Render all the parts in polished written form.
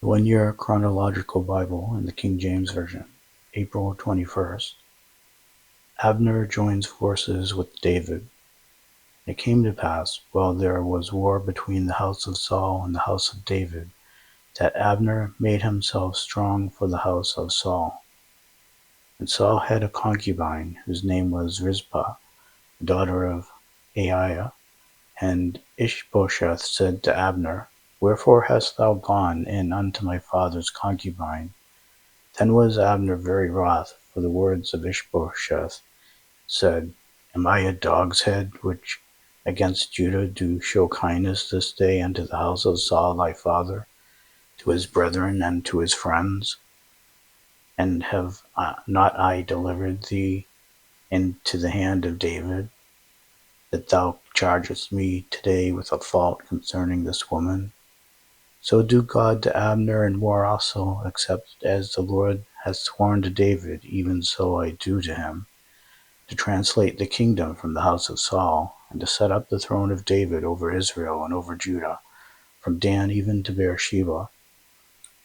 The 1 Year Chronological Bible in the King James Version, April 21st. Abner joins forces with David. It came to pass, while there was war between the house of Saul and the house of David, that Abner made himself strong for the house of Saul. And Saul had a concubine, whose name was Rizpah, the daughter of Aiah. And Ishbosheth said to Abner, Wherefore hast thou gone in unto my father's concubine? Then was Abner very wroth for the words of Ishbosheth, said, Am I a dog's head, which against Judah do show kindness this day unto the house of Saul thy father, to his brethren and to his friends? And have not I delivered thee into the hand of David, that thou chargest me today with a fault concerning this woman? So do God to Abner and more also, except as the Lord hath sworn to David, even so I do to him, to translate the kingdom from the house of Saul, and to set up the throne of David over Israel and over Judah, from Dan even to Beersheba.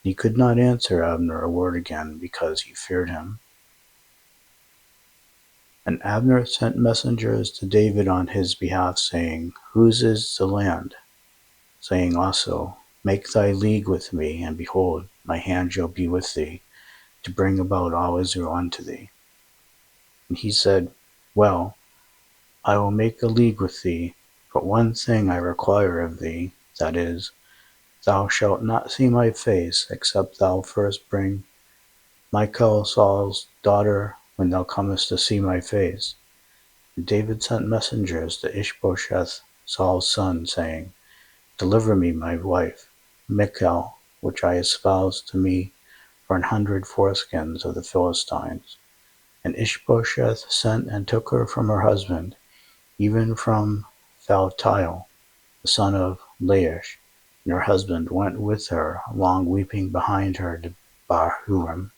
He could not answer Abner a word again, because he feared him. And Abner sent messengers to David on his behalf, saying, Whose is the land? Saying also, Make thy league with me, and behold, my hand shall be with thee, to bring about all Israel unto thee. And he said, Well, I will make a league with thee, but one thing I require of thee, that is, thou shalt not see my face, except thou first bring Michal Saul's daughter when thou comest to see my face. And David sent messengers to Ishbosheth, Saul's son, saying, Deliver me my wife, Michal, which I espoused to me for 100 foreskins of the Philistines. And Ishbosheth sent and took her from her husband, even from Phaltiel, the son of Laish, and her husband went with her, along weeping behind her to Bahurim.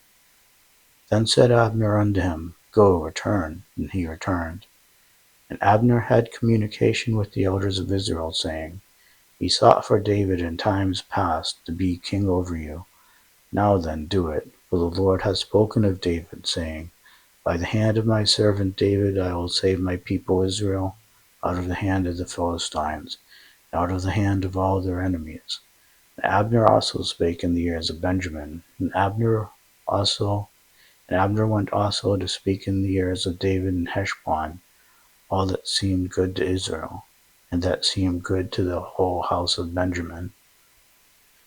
Then said Abner unto him, Go, return. And he returned. And Abner had communication with the elders of Israel, saying, He sought for David in times past to be king over you. Now then do it, for the Lord hath spoken of David, saying, By the hand of my servant David I will save my people Israel out of the hand of the Philistines, out of the hand of all their enemies. And Abner also spake in the ears of Benjamin, and Abner went also to speak in the ears of David and Heshbon, all that seemed good to Israel, and that seemed good to the whole house of Benjamin.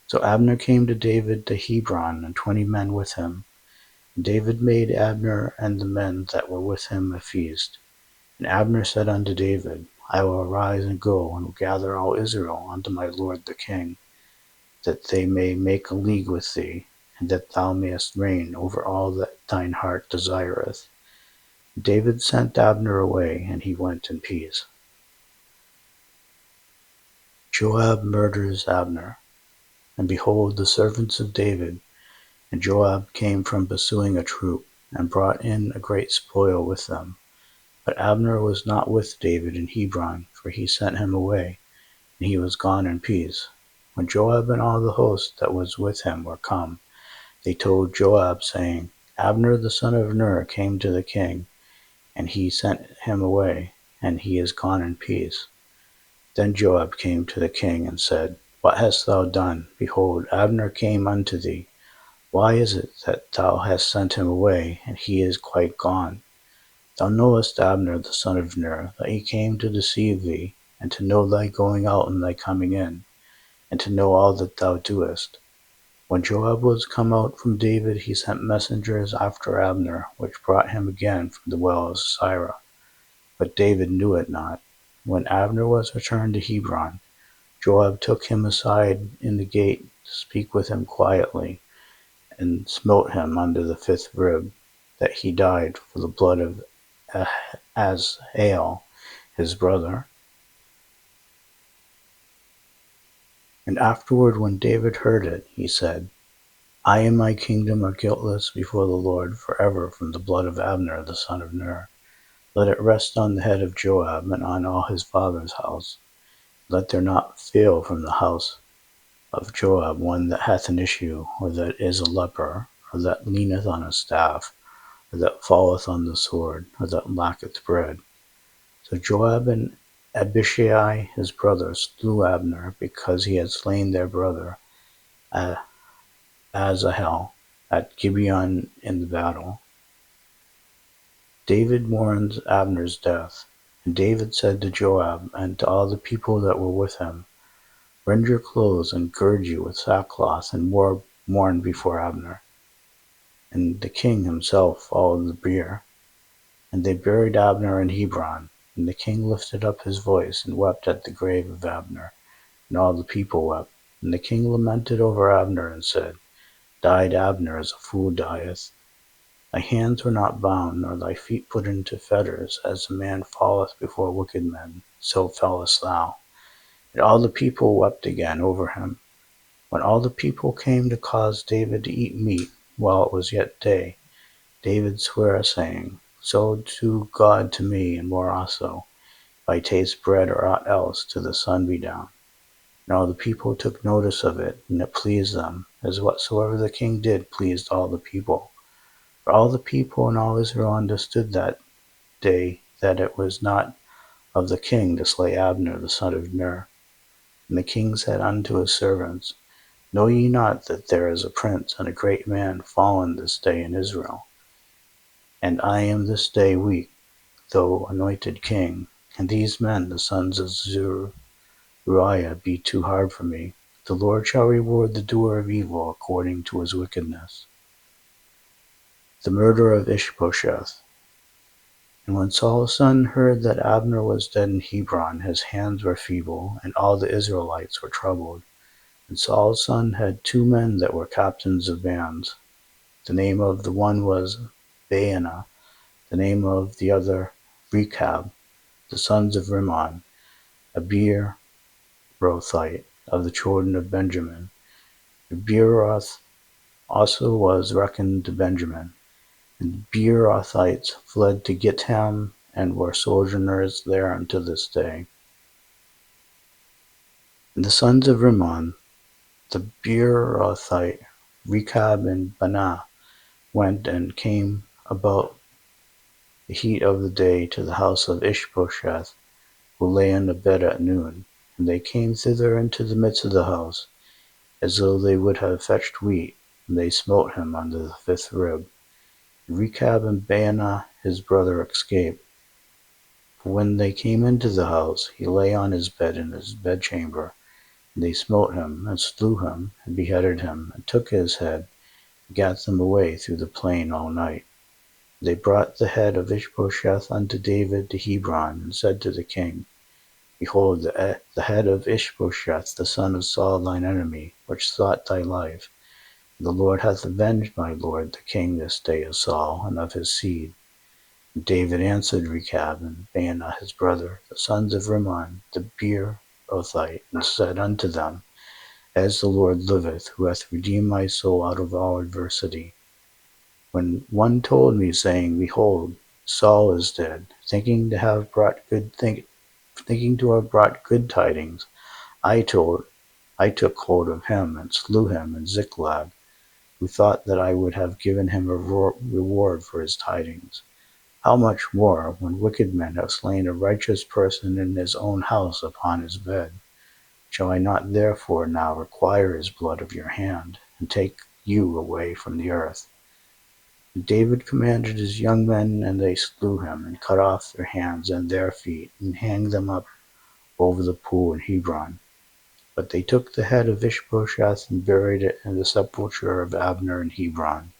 So Abner came to David to Hebron, and 20 men with him. And David made Abner and the men that were with him a feast. And Abner said unto David, I will arise and go, and will gather all Israel unto my lord the king, that they may make a league with thee, and that thou mayest reign over all that thine heart desireth. David sent Abner away, and he went in peace. Joab murders Abner. And behold, the servants of David and Joab came from pursuing a troop, and brought in a great spoil with them. But Abner was not with David in Hebron, for he sent him away, and he was gone in peace. When Joab and all the host that was with him were come, they told Joab, saying, Abner the son of Ner came to the king, and he sent him away, and he is gone in peace. Then Joab came to the king, and said, What hast thou done? Behold, Abner came unto thee. Why is it that thou hast sent him away, and he is quite gone? Thou knowest Abner the son of Ner, that he came to deceive thee, and to know thy going out and thy coming in, and to know all that thou doest. When Joab was come out from David, he sent messengers after Abner, which brought him again from the well of Sirah. But David knew it not. When Abner was returned to Hebron, Joab took him aside in the gate to speak with him quietly, and smote him under the 5th rib, that he died for the blood of Asahel his brother. And afterward, when David heard it, he said, I and my kingdom are guiltless before the Lord forever from the blood of Abner the son of Ner. Let it rest on the head of Joab and on all his father's house. Let there not fail from the house of Joab one that hath an issue, or that is a leper, or that leaneth on a staff, or that falleth on the sword, or that lacketh bread. So Joab and Abishai his brother slew Abner, because he had slain their brother Asahel at Gibeon in the battle. David mourns Abner's death. And David said to Joab and to all the people that were with him, Rend your clothes and gird you with sackcloth, and mourn before Abner. And the king himself followed the bier. And they buried Abner in Hebron. And the king lifted up his voice and wept at the grave of Abner. And all the people wept. And the king lamented over Abner and said, Died Abner as a fool dieth. Thy hands were not bound, nor thy feet put into fetters. As a man falleth before wicked men, so fellest thou. And all the people wept again over him. When all the people came to cause David to eat meat, while it was yet day, David sware, saying, So do God to me, and more also, if I taste bread or aught else, till the sun be down. And all the people took notice of it, and it pleased them, as whatsoever the king did pleased all the people. For all the people and all Israel understood that day that it was not of the king to slay Abner the son of Ner. And the king said unto his servants, Know ye not that there is a prince and a great man fallen this day in Israel? And I am this day weak, though anointed king, and these men, the sons of Zeruiah, be too hard for me. The Lord shall reward the doer of evil according to his wickedness. The murder of Ishbosheth. And when Saul's son heard that Abner was dead in Hebron, his hands were feeble, and all the Israelites were troubled. And Saul's son had 2 men that were captains of bands. The name of the one was Baanah, the name of the other Rechab, the sons of Rimmon, a Beerothite of the children of Benjamin. The Beeroth also was reckoned to Benjamin. And the Beerothites fled to Gittim, and were sojourners there unto this day. And the sons of Rimmon, the Beerothite, Rechab and Baanah, went and came about the heat of the day to the house of Ishbosheth, who lay in a bed at noon. And they came thither into the midst of the house, as though they would have fetched wheat, and they smote him under the 5th rib. And Rechab and Baanah his brother escaped. For when they came into the house, he lay on his bed in his bedchamber. And they smote him, and slew him, and beheaded him, and took his head, and gat them away through the plain all night. They brought the head of Ishbosheth unto David to Hebron, and said to the king, Behold, the head of Ishbosheth, the son of Saul thine enemy, which sought thy life. And the Lord hath avenged my lord the king this day of Saul, and of his seed. And David answered Rechab and Baanah his brother, the sons of Rimmon the Beerothite, and said unto them, As the Lord liveth, who hath redeemed my soul out of all adversity, when one told me, saying, Behold, Saul is dead, thinking to have brought good tidings, I took hold of him and slew him in Ziklag, who thought that I would have given him a reward for his tidings. How much more, when wicked men have slain a righteous person in his own house upon his bed? Shall I not therefore now require his blood of your hand, and take you away from the earth? And David commanded his young men, and they slew him, and cut off their hands and their feet, and hanged them up over the pool in Hebron. But they took the head of Ishbosheth, and buried it in the sepulchre of Abner in Hebron.